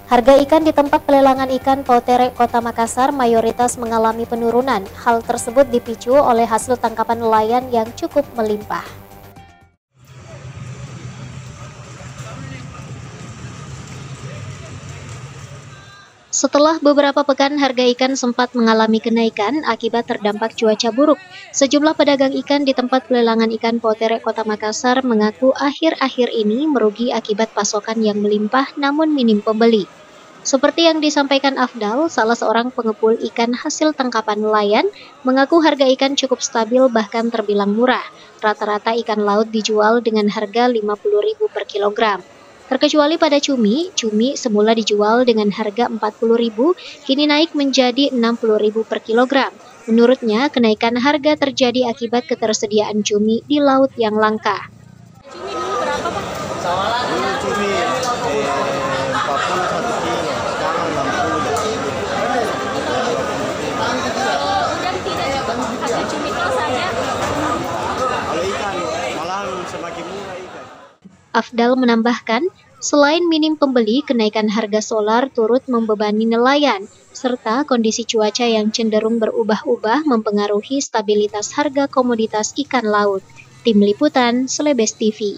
Harga ikan di tempat pelelangan ikan Pautere, Kota Makassar mayoritas mengalami penurunan. Hal tersebut dipicu oleh hasil tangkapan nelayan yang cukup melimpah. Setelah beberapa pekan harga ikan sempat mengalami kenaikan akibat terdampak cuaca buruk, sejumlah pedagang ikan di tempat pelelangan ikan Pautere, Kota Makassar mengaku akhir-akhir ini merugi akibat pasokan yang melimpah namun minim pembeli. Seperti yang disampaikan Afdal, salah seorang pengepul ikan hasil tangkapan nelayan, mengaku harga ikan cukup stabil bahkan terbilang murah. Rata-rata ikan laut dijual dengan harga Rp50.000 per kilogram. Terkecuali pada cumi semula dijual dengan harga Rp40.000, kini naik menjadi Rp60.000 per kilogram. Menurutnya, kenaikan harga terjadi akibat ketersediaan cumi di laut yang langka. Cumi dulu berapa, Pak? Cumi 40 1 kilo, sekarang 60. Udah tidak harga cumi terus saja. Kalau ikan malah semakin murah ikan. Afdal menambahkan, selain minim pembeli, kenaikan harga solar turut membebani nelayan, serta kondisi cuaca yang cenderung berubah-ubah mempengaruhi stabilitas harga komoditas ikan laut. Tim Liputan, Selebes TV.